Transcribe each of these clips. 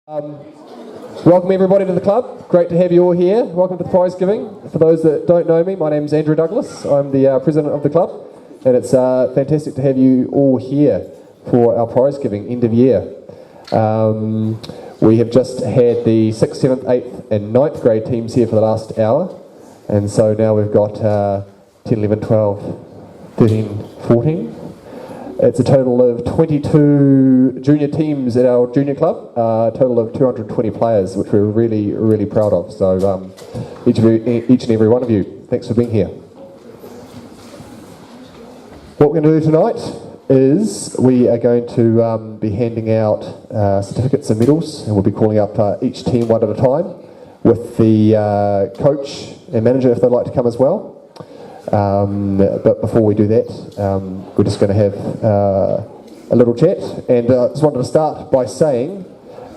Welcome everybody to the club. Great to have you all here. Welcome to the Prizegiving. For those that don't know me, my name's Andrew Douglas. I'm the president of the club, and it's fantastic to have you all here for our Prizegiving end of year. We have just had the 6th, 7th, 8th and 9th grade teams here for the last hour, and so now we've got 10, 11, 12, 13, 14. It's a total of 22 junior teams at our junior club, a total of 220 players, which we're really, really proud of. So each and every one of you, thanks for being here. What we're going to do tonight is we are going to be handing out certificates and medals, and we'll be calling up each team one at a time with the coach and manager if they'd like to come as well. But before we do that, we're just going to have a little chat, and I just wanted to start by saying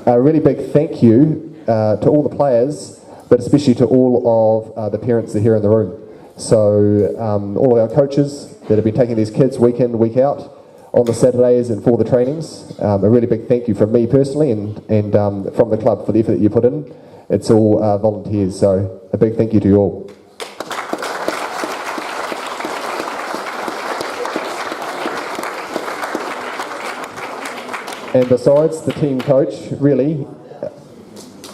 a really big thank you to all the players, but especially to all of the parents that are here in the room. So all of our coaches that have been taking these kids week in, week out on the Saturdays and for the trainings, a really big thank you from me personally and from the club for the effort that you put in. It's all volunteers, so a big thank you to you all. And besides the team coach, really,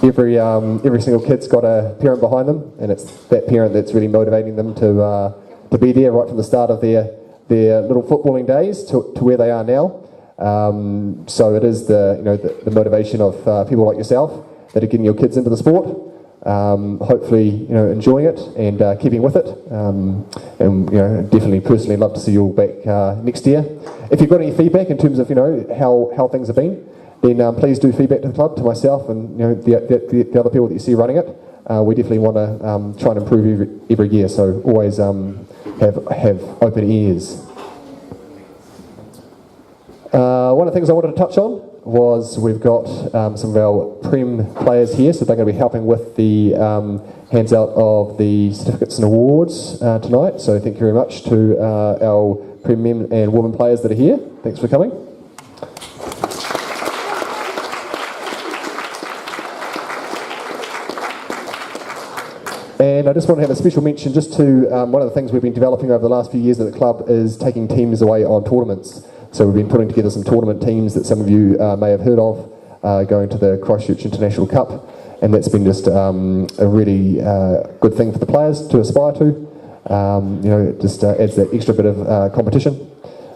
every single kid's got a parent behind them, and it's that parent that's really motivating them to be there right from the start of their little footballing days to where they are now. So it is the motivation of people like yourself that are getting your kids into the sport. Hopefully, enjoying it and keeping with it. And definitely personally love to see you all back next year. If you've got any feedback in terms of how things have been, then please do feedback to the club, to myself, and the other people that you see running it. We definitely want to try and improve every year. So always have open ears. One of the things I wanted to touch on was we've got some of our Prem players here, so they're going to be helping with the hands out of the certificates and awards tonight. So thank you very much to our Prem men and women players that are here. Thanks for coming. And I just want to have a special mention just to one of the things we've been developing over the last few years at the club is taking teams away on tournaments. So we've been putting together some tournament teams that some of you may have heard of, going to the Christchurch International Cup, and that's been just a really good thing for the players to aspire to. It just adds that extra bit of competition,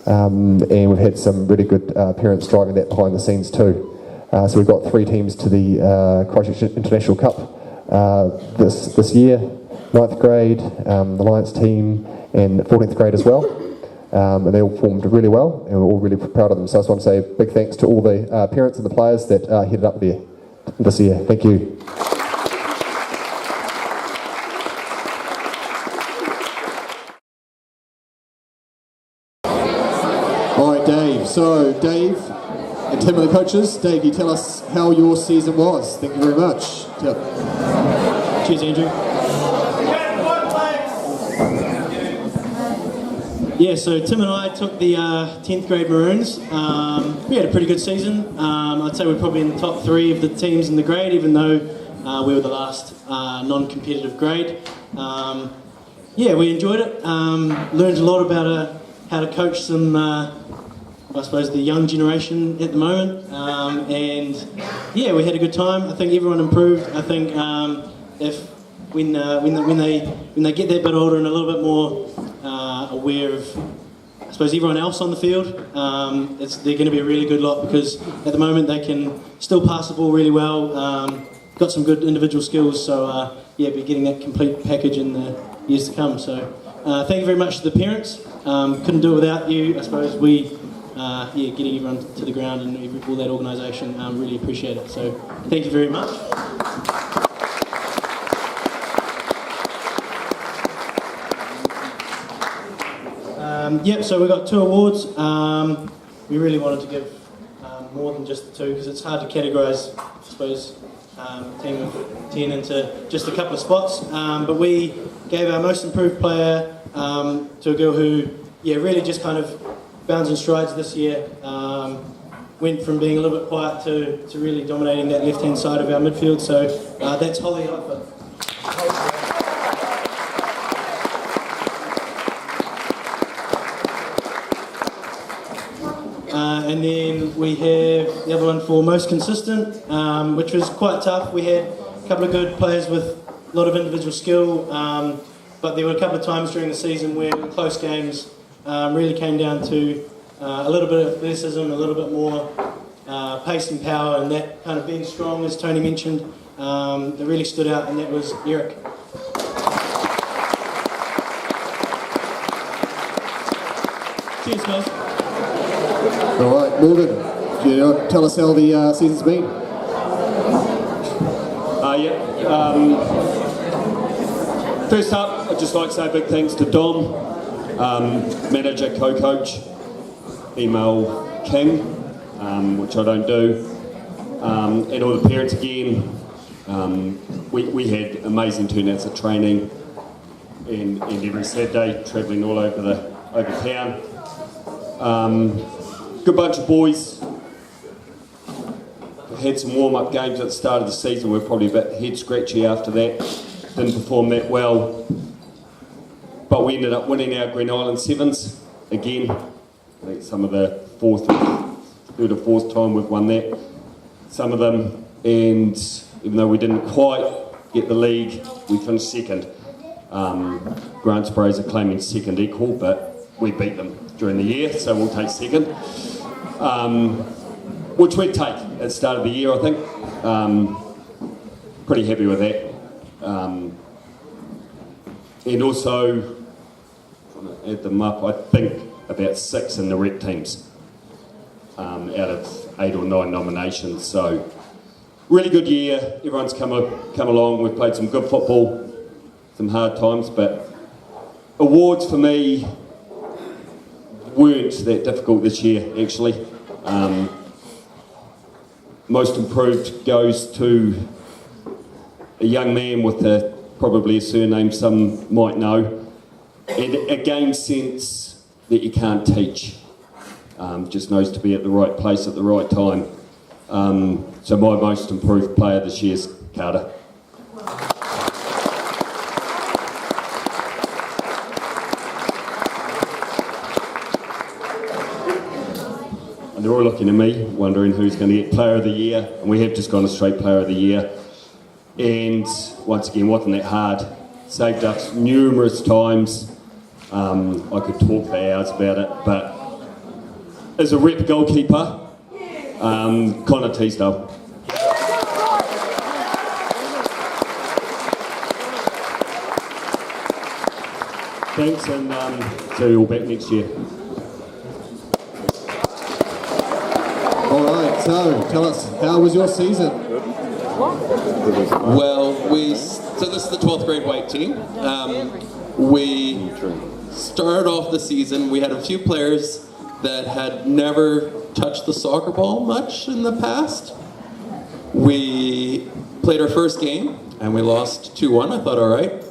and we've had some really good parents driving that behind the scenes too. So we've got 3 teams to the Christchurch International Cup this year, 9th grade, the Lions team, and 14th grade as well. And they all formed really well, and we're all really proud of them. So I just want to say big thanks to all the parents and the players that headed up there this year. Thank you. All right, Dave. So Dave and Tim are the coaches. Dave, you tell us how your season was. Thank you very much. Yep. Cheers, Andrew. Yeah, so Tim and I took the 10th grade Maroons. We had a pretty good season. I'd say we're probably in the top 3 of the teams in the grade, even though we were the last non-competitive grade. Yeah, we enjoyed it. Learned a lot about how to coach some, I suppose, the young generation at the moment. And yeah, we had a good time. I think everyone improved. I think when they get that bit older and a little bit more aware of, I suppose, everyone else on the field, they're going to be a really good lot, because at the moment they can still pass the ball really well, got some good individual skills, so yeah, be getting that complete package in the years to come. So thank you very much to the parents. Couldn't do it without you. I suppose we, getting everyone to the ground and all that organisation, really appreciate it. So thank you very much. Yep, so we got 2 awards. We really wanted to give more than just the 2, because it's hard to categorise, I suppose, a team of 10 into just a couple of spots. But we gave our most improved player to a girl who, really just kind of bounds and strides this year. went from being a little bit quiet to really dominating that left-hand side of our midfield. So that's Holly Alpha. And then we have the other one for most consistent, which was quite tough. We had a couple of good players with a lot of individual skill, but there were a couple of times during the season where close games really came down to a little bit of athleticism, a little bit more pace and power, and that kind of being strong, as Tony mentioned, that really stood out, and that was Eric. Cheers, guys. All right, Morgan, do you tell us how the season's been? First up, I'd just like to say big thanks to Dom, manager, co-coach, email King, which I don't do, and all the parents again. We had amazing turnouts at training and every Saturday, travelling all over town. Good bunch of boys. Had some warm-up games at the start of the season. We're probably a bit head-scratchy after that. Didn't perform that well. But we ended up winning our Green Island Sevens again. I think some of the third or fourth time we've won that. Some of them. And even though we didn't quite get the league, we finished second. Grant Sprays are claiming second equal, but we beat them during the year, so we'll take second. Which we'd take at the start of the year, I think. Pretty happy with that. And also, trying to add them up, I think about 6 in the rep teams out of 8 or 9 nominations. So, really good year. Everyone's come along. We've played some good football, some hard times, but awards for me weren't that difficult this year, actually. Most improved goes to a young man with probably a surname some might know, and a game sense that you can't teach. Just knows to be at the right place at the right time. So my most improved player this year is Carter. And they're all looking at me, wondering who's going to get Player of the Year, and we have just gone a straight Player of the Year. And once again, wasn't that hard. Saved us numerous times. I could talk for hours about it, but as a rep goalkeeper, Connor Teasdale. Thanks, and see you all back next year. All right, so tell us, how was your season? Well, so this is the 12th grade white team. We started off the season, we had a few players that had never touched the soccer ball much in the past. We played our first game and we lost 2-1. I thought, all right,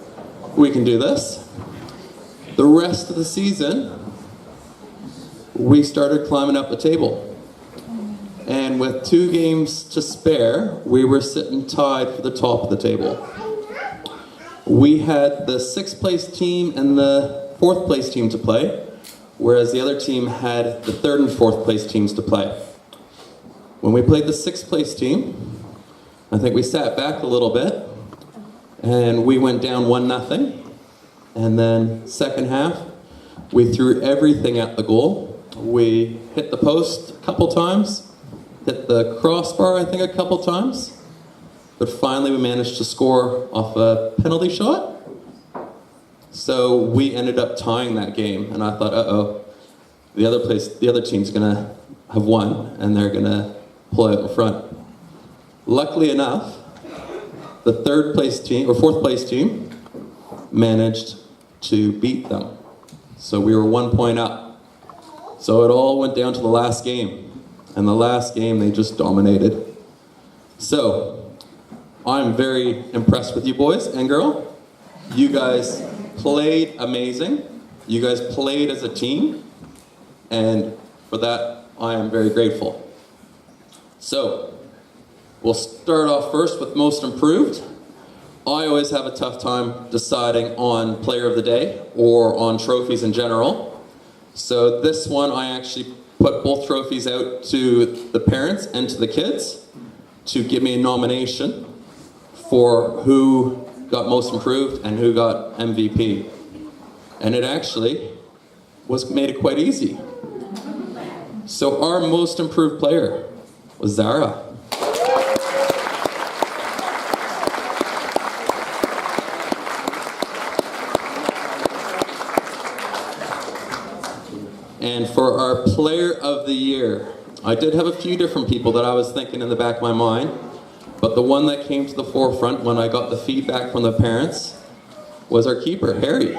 we can do this. The rest of the season, we started climbing up the table. And with 2 games to spare, we were sitting tied for the top of the table. We had the 6th place team and the 4th place team to play, whereas the other team had the 3rd and 4th place teams to play. When we played the 6th place team, I think we sat back a little bit, and we went down 1-0. And then second half, we threw everything at the goal. We hit the post a couple times, hit the crossbar, I think, a couple times. But finally, we managed to score off a penalty shot. So we ended up tying that game. And I thought, uh-oh, the other team's going to have won, and they're going to pull out in front. Luckily enough, the 3rd place team, or 4th place team, managed to beat them. So we were 1 point up. So it all went down to the last game. And the last game, they just dominated. So, I'm very impressed with you boys and girl. You guys played amazing. You guys played as a team. And for that, I am very grateful. So, we'll start off first with most improved. I always have a tough time deciding on player of the day or on trophies in general. So this one I actually put both trophies out to the parents and to the kids to give me a nomination for who got most improved and who got MVP. And it actually made it quite easy. So our most improved player was Zara. And for our player of the year, I did have a few different people that I was thinking in the back of my mind, but the one that came to the forefront when I got the feedback from the parents was our keeper, Harry.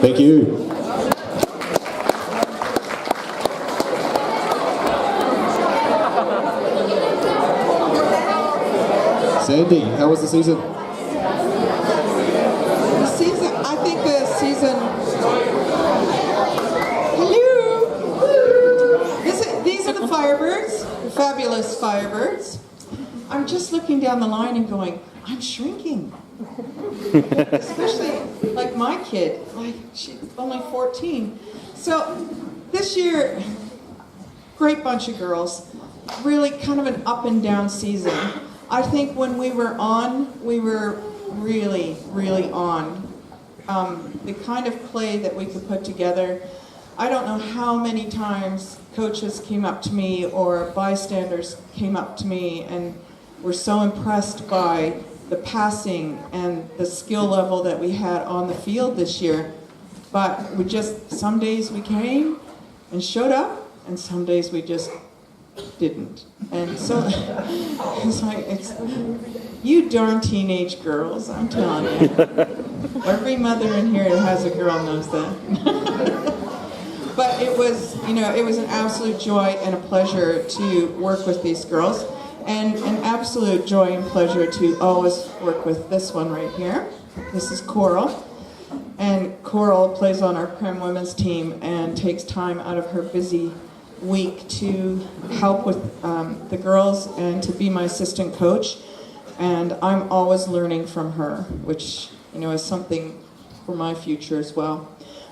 Thank you. Sandy, how was the season? The season, I think the season. Hello! These are the Firebirds, the fabulous Firebirds. I'm just looking down the line and going, I'm shrinking. Especially like my kid, like she's only 14. So this year, great bunch of girls, really kind of an up and down season. I think when we were on, we were really, really on. The kind of play that we could put together, I don't know how many times coaches came up to me or bystanders came up to me and were so impressed by the passing and the skill level that we had on the field this year. But some days we came and showed up, and some days we just didn't. And so it's like, you darn teenage girls, I'm telling you. Every mother in here that has a girl knows that. But it was an absolute joy and a pleasure to work with these girls, and an absolute joy and pleasure to always work with this one right here. This is Coral. And Coral plays on our Prem women's team and takes time out of her busy week to help with the girls and to be my assistant coach. And I'm always learning from her, which is something for my future as well.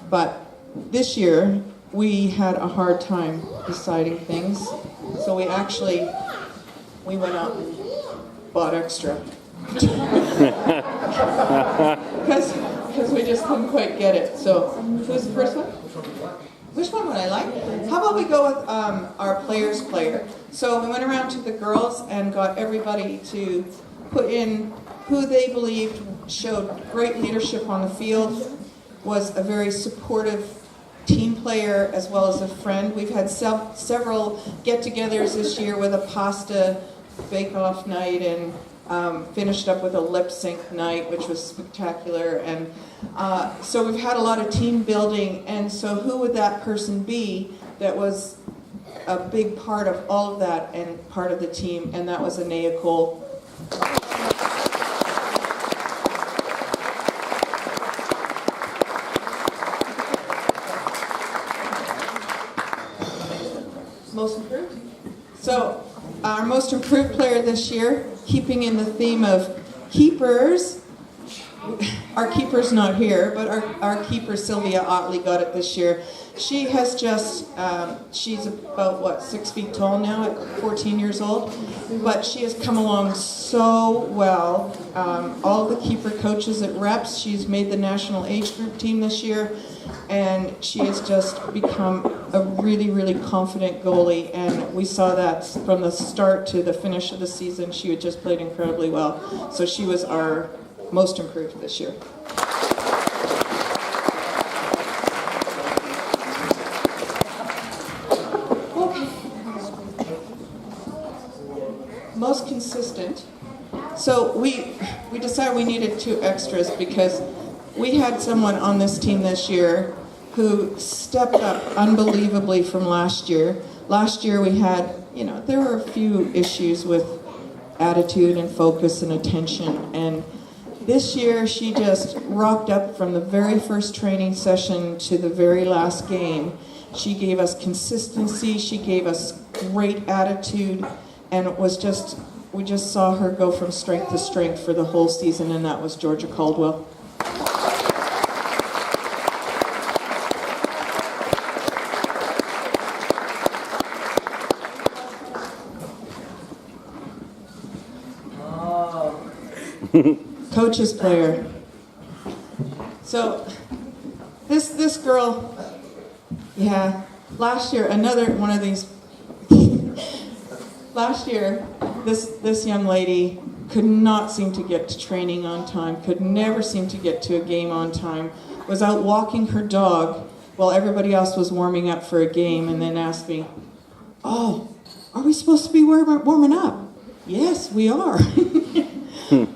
But this year we had a hard time deciding things, so we went out and bought extra because we just couldn't quite get it. So who's the first one? Which one would I like? How about we go with our player's player? So we went around to the girls and got everybody to put in who they believed showed great leadership on the field, was a very supportive team player as well as a friend. We've had several get-togethers this year with a pasta bake-off night and finished up with a lip-sync night, which was spectacular. And so we've had a lot of team building, and so who would that person be that was a big part of all of that and part of the team? And that was Anea Cole. Most improved? So our most improved player this year, keeping in the theme of keepers, our keeper's not here, but our keeper Sylvia Otley got it this year. She has just, she's about 6 feet tall now at 14 years old, but she has come along so well. All the keeper coaches at Reps, she's made the national age group team this year, and she has just become a really, really confident goalie, and we saw that from the start to the finish of the season. She had just played incredibly well, so she was our most improved this year. Okay. Most consistent. So we decided we needed 2 extras because we had someone on this team this year who stepped up unbelievably from last year. last year we had, there were a few issues with attitude and focus and attention, and this year she just rocked up from the very first training session to the very last game. She gave us consistency, she gave us great attitude, and it was just, we just saw her go from strength to strength for the whole season, and that was Georgia Caldwell. Coach's player. So this girl, last year another one of these. Last year, this young lady could not seem to get to training on time. Could never seem to get to a game on time. Was out walking her dog while everybody else was warming up for a game, and then asked me, "Oh, are we supposed to be warming up?" Yes, we are.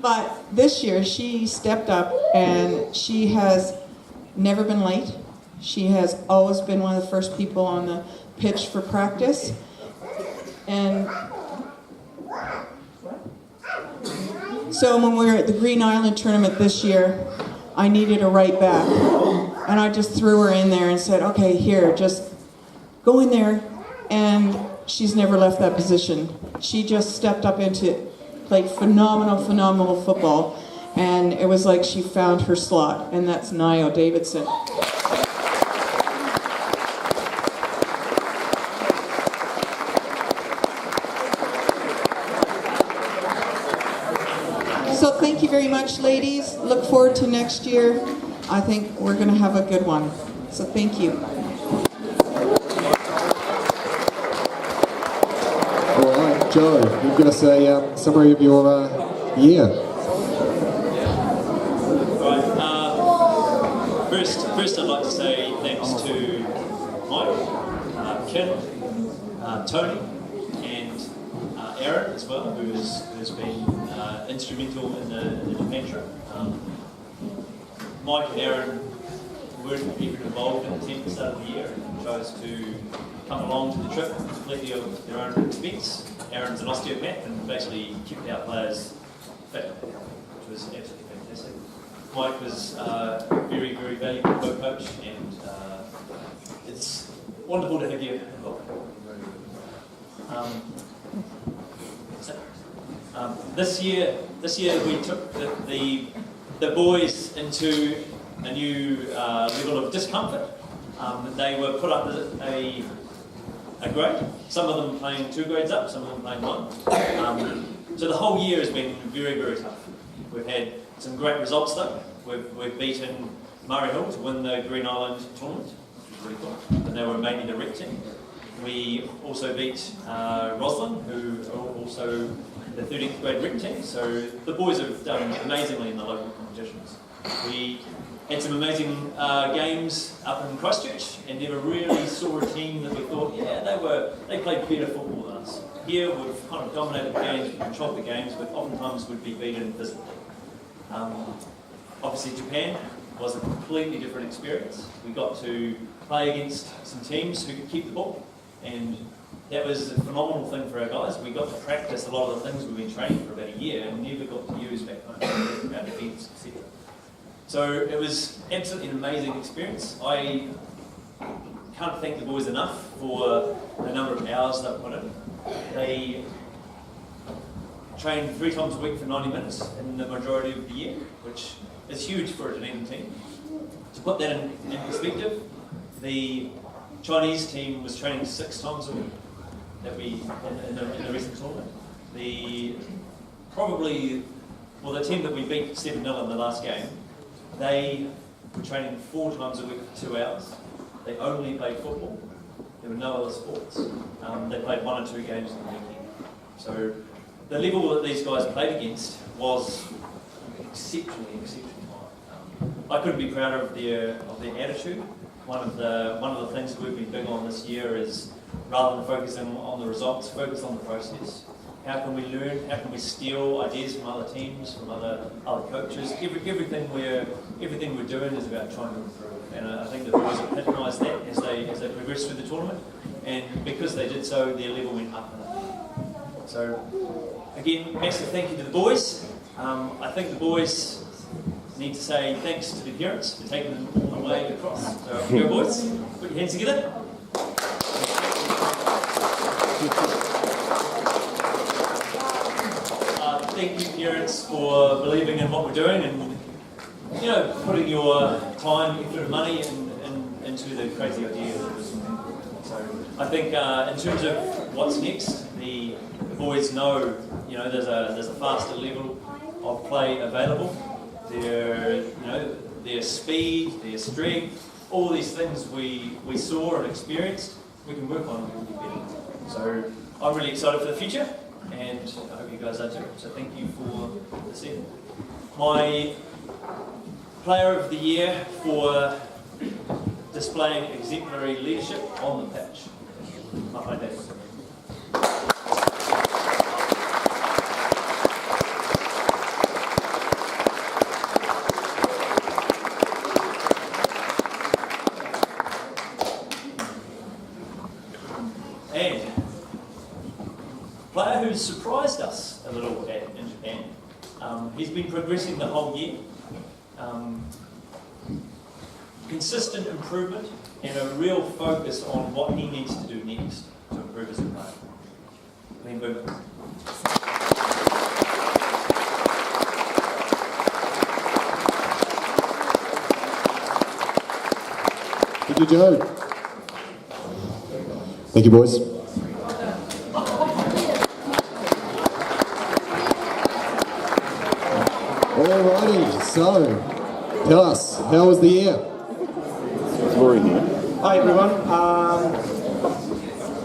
But this year she stepped up, and she has never been late. She has always been one of the first people on the pitch for practice. And so when we were at the Green Island tournament this year, I needed a right back. And I just threw her in there and said, okay, here, just go in there. And she's never left that position. She just stepped up into it. Played phenomenal football, and it was like she found her slot, and that's Nio Davidson. So thank you very much, ladies. Look forward to next year. I think we're going to have a good one. So thank you. Joe, you give us a summary of your year. Right. First, I'd like to say thanks to Mike, Kim, Tony, and Aaron as well, who's been instrumental in the Japan trip. Mike and Aaron weren't even involved in the team at the start of the year and chose to come along to the trip completely of their own expense. Aaron's an osteopath and basically kept our players fit, which was absolutely fantastic. Mike was a very valuable co-coach, and it's wonderful to have you involved. This year we took the boys into a new level of discomfort. They were put up a grade, some of them playing 2 grades up, some of them playing 1. So the whole year has been very tough. We've had some great results though. We've beaten Murray Hill to win the Green Island tournament, which was really cool, and they were mainly the rep team. We also beat Roslyn, who are also the 13th grade rep team, so the boys have done amazingly in the local competitions. We had some amazing games up in Christchurch, and never really saw a team that we thought, they played better football than us. Here we've kind of dominated the games, we've controlled the games, but oftentimes would be beaten physically. Obviously Japan was a completely different experience. We got to play against some teams who could keep the ball, and that was a phenomenal thing for our guys. We got to practice a lot of the things we've been training for about a year and never got to use back home, our defence, etc. So it was absolutely an amazing experience. I can't thank the boys enough for the number of hours they've put in. They train 3 times a week for 90 minutes in the majority of the year, which is huge for a Dunedin team. To put that in perspective, the Chinese team was training 6 times a week in the recent tournament. The team that we beat 7-0 in the last game, they were training 4 times a week for 2 hours. They only played football. There were no other sports. They played 1 or 2 games in the weekend. So the level that these guys played against was exceptionally high. I couldn't be prouder of their attitude. One of the things that we've been big on this year is, rather than focusing on the results, focus on the process. How can we learn? How can we steal ideas from other teams, from other coaches? Everything we're doing is about trying to improve. and I think the boys epitomised that as they progressed through the tournament, and because they did so, their level went up and up. So, again, massive thank you to the boys. I think the boys need to say thanks to the parents for taking them all the way across. So, go boys, put your hands together. Thank you, parents, for believing in what we're doing and, you know, putting your time, effort, and money into the crazy idea of this. So I think in terms of what's next, the boys know, you know, there's a faster level of play available. Their speed, their strength, all these things we saw and experienced, we can work on and we'll get better. So I'm really excited for the future, and I hope you guys are too. So thank you for this evening. My player of the year for displaying exemplary leadership on the pitch. My play that. And player who's surprised us a little in Japan. He's been progressing the whole year. Consistent improvement and a real focus on what he needs to do next to improve his play. Glenn Boomer. Thank you, Joe. Thank you, boys. Alrighty, so tell us, how was the year? Hi everyone.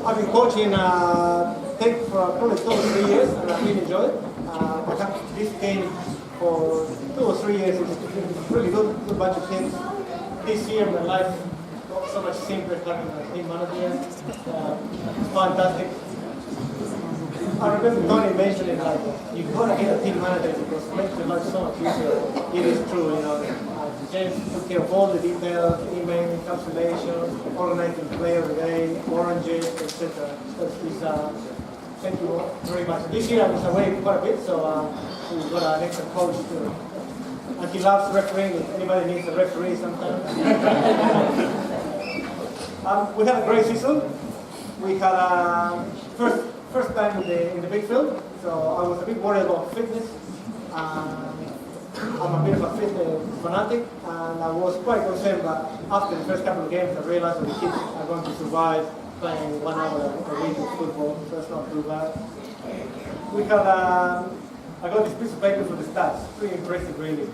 I've been coaching Tech for probably 2 or 3 years, and I really enjoy it. I have this team for 2 or 3 years. It's really good bunch of teams. This year my life got so much simpler having a team manager. It's fantastic. I remember Tony mentioning like you've got to get a team manager because it makes your life so much easier. It is true, you know. James took care of all the details, email, encapsulation, organizing play of the day, oranges, etc. Thank you very much. This year I was away quite a bit, so we've got an extra coach too. And he loves refereeing, if anybody needs a referee sometimes. We had a great season. We had first time in the big field, so I was a bit worried about fitness. I'm a bit of a fitness fanatic, and I was quite concerned, but after the first couple of games I realized that the kids are going to survive playing 1 hour a week of football, so that's not too bad. We had, I got this piece of paper for the stats, pretty impressive really.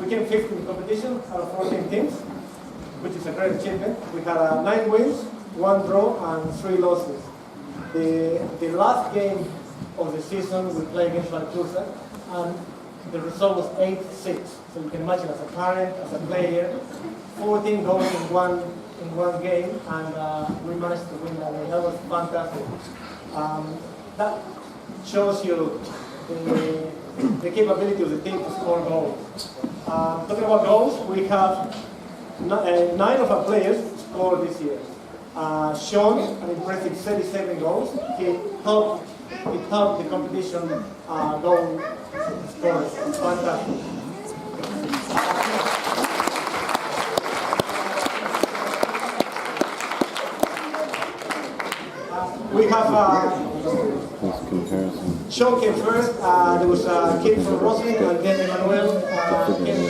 We came 5th in the competition out of 14 teams, which is a great achievement. We had 9 wins, 1 draw, and 3 losses. The last game of the season we played against Vancouver, and the result was 8-6. So you can imagine as a parent, as a player, 14 goals in one game, and we managed to win that game. That was fantastic. That shows you the capability of the team to score goals. Talking about goals, we have 9 of our players scored this year. Sean, an impressive 37 goals. He helped the competition goal scorers. Fantastic. We have Sean came first. There was a kid from Roslyn, and then Emmanuel came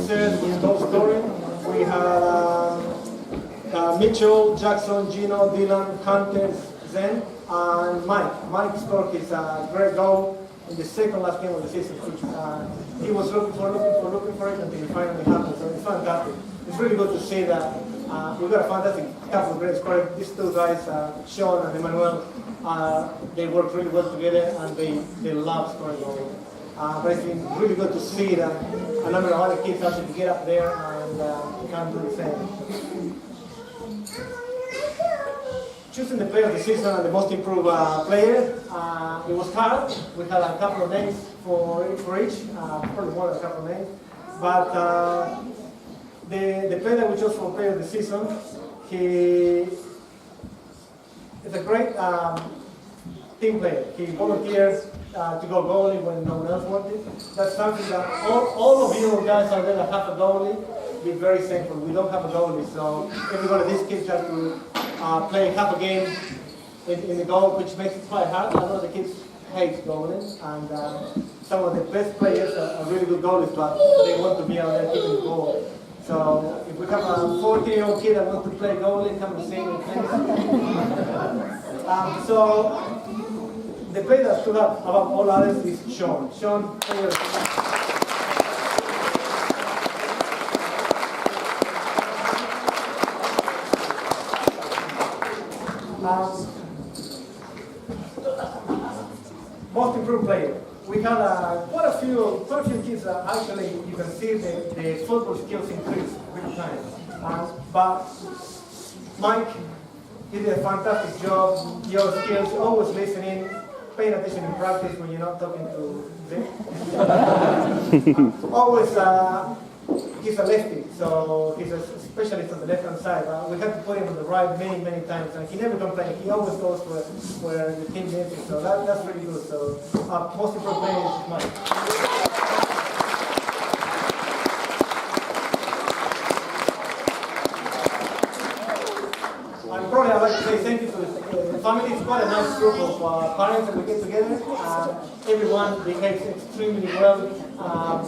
third with goal scoring. We had Mitchell, Jackson, Gino, Dylan, Hunter, Zen, and Mike. Mike scored his great goal in the second last game of the season, which he was looking for it until it finally happened. So it's fantastic. It's really good to see that we've got a fantastic couple of great scorers. These 2 guys, Sean and Emmanuel, they work really well together and they love scoring goals. But it's been really good to see that a number of other kids actually get up there and can do the same. Choosing the player of the season and the most improved player, it was hard. We had a couple of names for each, probably more than a couple of names. But the player that we chose for player of the season, he is a great team player. He volunteers to go goalie when no one else wanted. That's something that all of you guys out there that have a goalie, be very thankful. We don't have a goalie, so every one of these kids have to play half a game in the goal, which makes it quite hard. A lot of the kids hate goaling, and some of the best players are really good goalies, but they want to be out there keeping the goal. So if we have a 14-year-old kid that wants to play goalie, come and sing and play. So the player that stood up above all others is Sean. Sean, player. Most improved player. We had quite a few kids that actually you can see the football skills increase with time. But Mike did a fantastic job. Your skills, always listening, paying attention in practice when you're not talking to them. Always, he's a lefty, so he's a specialist on the left-hand side. We have to put him on the right many times, and he never complains. He always goes where the team needs him, so that's really good. So most improved player is Mike. And probably I'd like to say thank you to the family. It's quite a nice group of parents that we get together. Everyone behaves extremely well on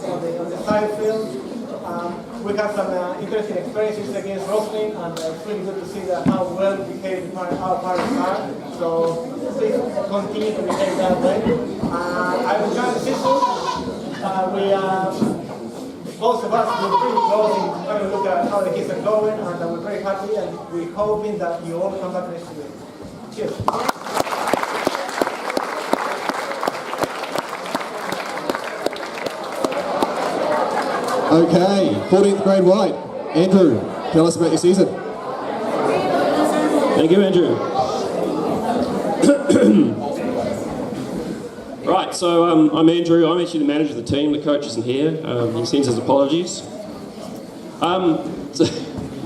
the side field. We had some interesting experiences against Roslyn, and it's really good to see how well behaved our parents are. So please continue to behave that way. I will try the system. Most of us were pretty close in having a look at how the kids are going, and we're very happy, and we're hoping that you all come back next year. Cheers. Okay, 14th grade white. Andrew, tell us about your season. Thank you, Andrew. Right, so I'm Andrew. I'm actually the manager of the team. The coach isn't here. He sends his apologies.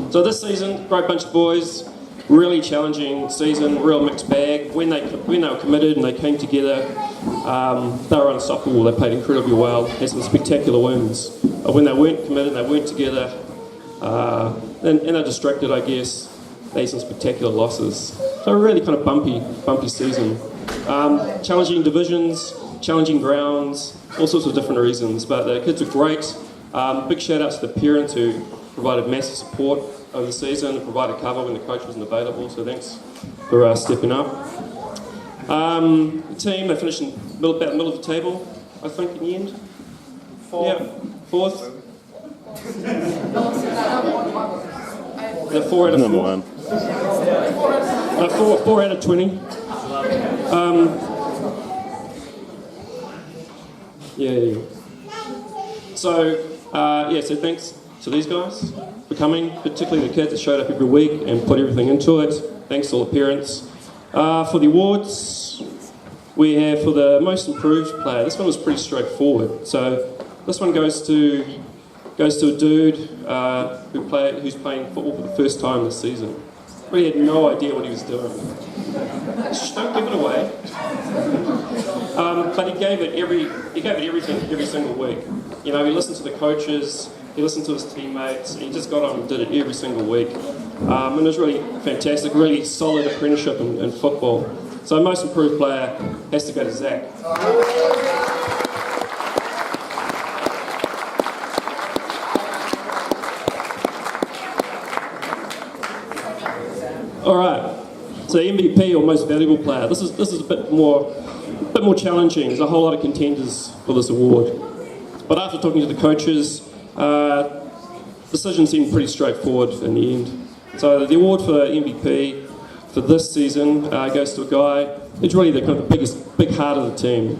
So this season, great bunch of boys. Really challenging season, real mixed bag. When they were committed and they came together, they were unstoppable. They played incredibly well. Had some spectacular wins. When they weren't committed, they weren't together, and they're distracted, I guess. They had some spectacular losses. So a really kind of bumpy season. Challenging divisions, challenging grounds, all sorts of different reasons. But the kids were great. Big shout out to the parents who provided massive support over the season and provided cover when the coach wasn't available. So thanks for stepping up. The team, they finished in about the middle of the table, I think, in the end. Fourth. The 4 out of 4. Number 1. 4 out of 20. Yeah. So, so thanks to these guys for coming, particularly the kids that showed up every week and put everything into it. Thanks to all the parents. For the awards, we have for the most improved player. This one was pretty straightforward. So this one goes to a dude who's playing football for the first time this season. Really had no idea what he was doing. Shh, don't give it away. But he gave it everything every single week. You know, he listened to the coaches, he listened to his teammates, and he just got on and did it every single week. And it was really fantastic, really solid apprenticeship in football. So most improved player has to go to Zach. All right. So MVP or most valuable player. This is a bit more challenging. There's a whole lot of contenders for this award. But after talking to the coaches, decision seemed pretty straightforward in the end. So the award for MVP for this season goes to a guy who's really the kind of big heart of the team.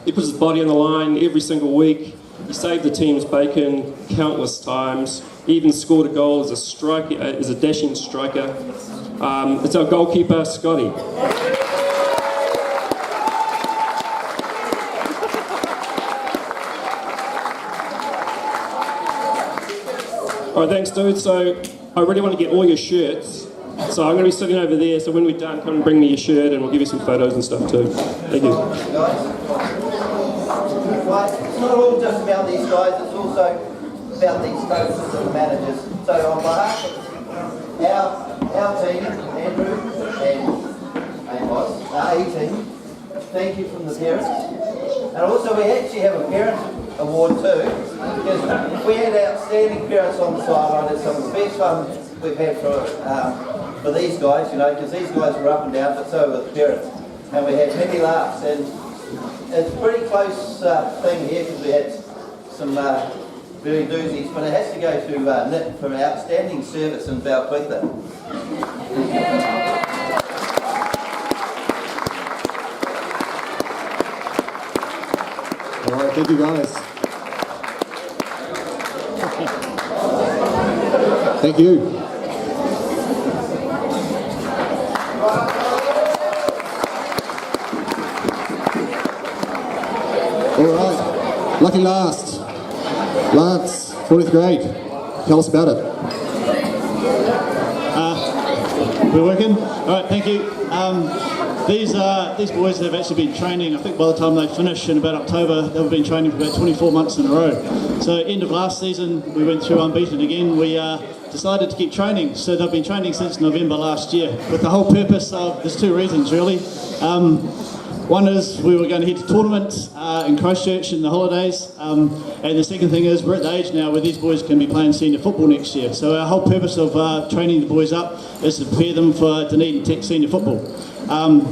He puts his body on the line every single week. He saved the team's bacon countless times. He even scored a goal as a dashing striker. It's our goalkeeper, Scotty. All right, thanks, dude. So I really want to get all your shirts. So I'm going to be sitting over there. So when we're done, come and bring me your shirt, and we'll give you some photos and stuff too. Thank you. Right, it's not all just about these guys, it's also about these coaches and the managers. So on behalf of our team, Andrew and Amos, our E-team, thank you from the parents. And also we actually have a parent award too, because we had outstanding parents on the sideline. It's some of the best fun we've had for these guys, you know, because these guys were up and down, but so were the parents. And we had many laughs, and it's a pretty close thing here because we had some very doozies, but it has to go to Nick for an outstanding service in Balquetha. All right, thank you guys. Thank you. All right, lucky last. Lance, 40th grade. Tell us about it. We're working? Alright, thank you. These boys have actually been training, I think by the time they finish in about October, they've been training for about 24 months in a row. So end of last season, we went through unbeaten again. We decided to keep training. So they've been training since November last year, with the whole purpose of, there's two reasons really. One is we were going to head to tournaments in Christchurch in the holidays, and the second thing is we're at the age now where these boys can be playing senior football next year. So our whole purpose of training the boys up is to prepare them for Dunedin Tech senior football.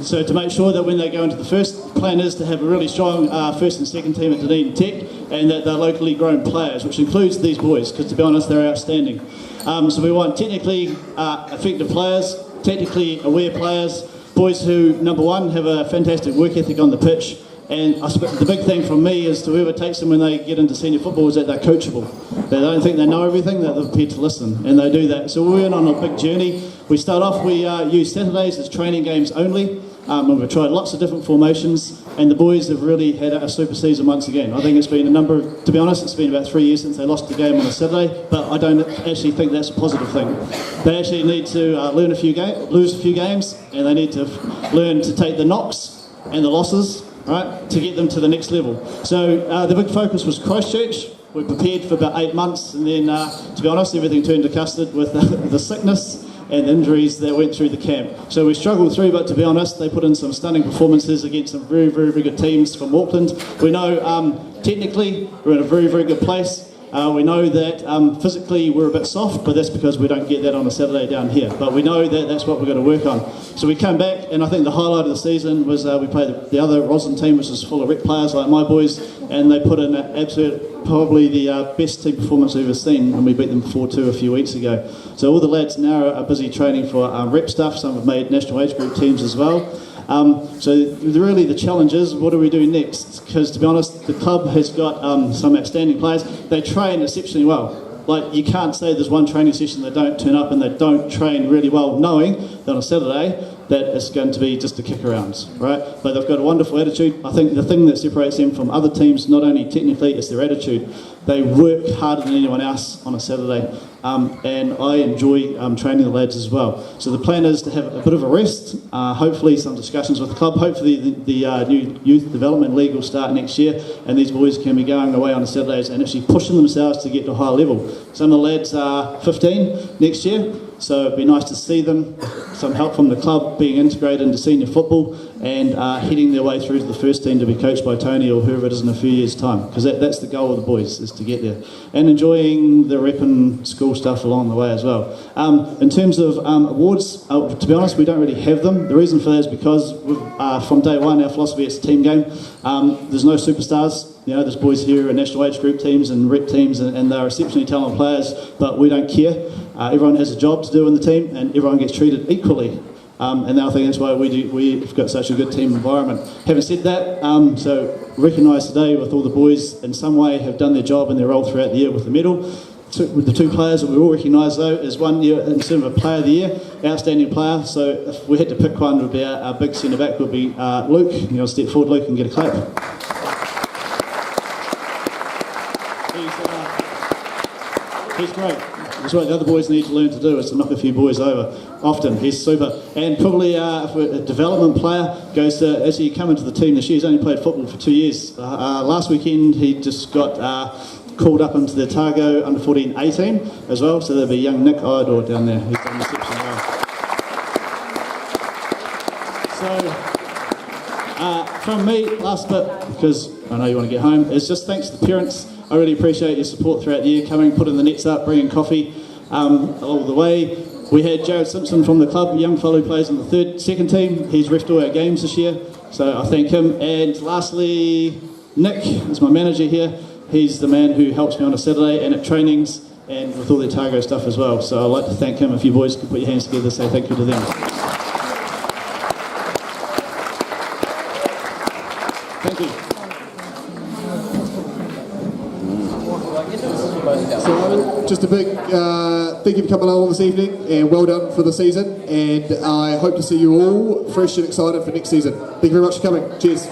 So to make sure that when they go into the first, plan is to have a really strong first and second team at Dunedin Tech, and that they're locally grown players, which includes these boys, because to be honest they're outstanding. So we want technically effective players, technically aware players, boys who, number one, have a fantastic work ethic on the pitch, and the big thing from me is to whoever takes them when they get into senior football is that they're coachable. They don't think they know everything, that they're prepared to listen, and they do that. So we went on a big journey. We start off, we use Saturdays as training games only, and we've tried lots of different formations, and the boys have really had a super season once again. I think it's been to be honest, it's been about 3 years since they lost the game on a Saturday, but I don't actually think that's a positive thing. They actually need to lose a few games, and they need to learn to take the knocks and the losses, right, to get them to the next level. So the big focus was Christchurch. We prepared for about 8 months, and then, to be honest, everything turned to custard with the sickness and injuries that went through the camp. So we struggled through, but to be honest, they put in some stunning performances against some very, very, very good teams from Auckland. We know technically we're in a very, very good place. We know that physically we're a bit soft, but that's because we don't get that on a Saturday down here. But we know that that's what we've got to work on. So we came back, and I think the highlight of the season was we played the other Roslyn team, which is full of rep players like my boys, and they put in an absolute, probably the best team performance we've ever seen, and we beat them 4-2 a few weeks ago. So all the lads now are busy training for rep stuff. Some have made national age group teams as well. So really the challenge is, what do we do next? Because to be honest, the club has got some outstanding players. They train exceptionally well. Like, you can't say there's one training session they don't turn up and they don't train really well, knowing that on a Saturday that it's going to be just a kick around, right? But they've got a wonderful attitude. I think the thing that separates them from other teams, not only technically, is their attitude. They work harder than anyone else on a Saturday, and I enjoy training the lads as well. So the plan is to have a bit of a rest, hopefully some discussions with the club, hopefully the new youth development league will start next year, and these boys can be going away on the Saturdays and actually pushing themselves to get to a higher level. Some of the lads are 15 next year, so it'd be nice to see them, some help from the club being integrated into senior football and heading their way through to the first team to be coached by Tony or whoever it is in a few years' time, because that's the goal of the boys, is to get there. And enjoying the rep and school stuff along the way as well. In terms of awards, to be honest, we don't really have them. The reason for that is because from day one, our philosophy is a team game. There's no superstars. You know, there's boys here in national age group teams and rep teams, and they're exceptionally talented players, but we don't care. Everyone has a job to do in the team, and everyone gets treated equally. And I think that's why we've got such a good team environment. Having said that, so recognised today with all the boys in some way have done their job and their role throughout the year with the medal. With the two players that we all recognise though is one year in terms of a player of the year, outstanding player. So if we had to pick one, it would be our big centre back would be Luke. You know, step forward, Luke, and get a clap. He's great. that's what the other boys need to learn to do, is to knock a few boys over. Often, he's super. And probably if a development player goes to actually come into the team this year, he's only played football for 2 years. Last weekend he just got called up into the Otago under 14-18 as well, so there'll be young Nick Iodore down there. He's done reception well. So, from me, last bit, because I know you want to get home, is just thanks to the parents. I really appreciate your support throughout the year, coming, putting the nets up, bringing coffee all the way. We had Jared Simpson from the club, a young fellow who plays in the second team. He's refed all our games this year, so I thank him. And lastly, Nick is my manager here. He's the man who helps me on a Saturday and at trainings and with all the Otago stuff as well. So I'd like to thank him. If you boys could put your hands together, say thank you to them. Thank you. So, just a big thank you for coming along this evening, and well done for the season. And I hope to see you all fresh and excited for next season. Thank you very much for coming. Cheers.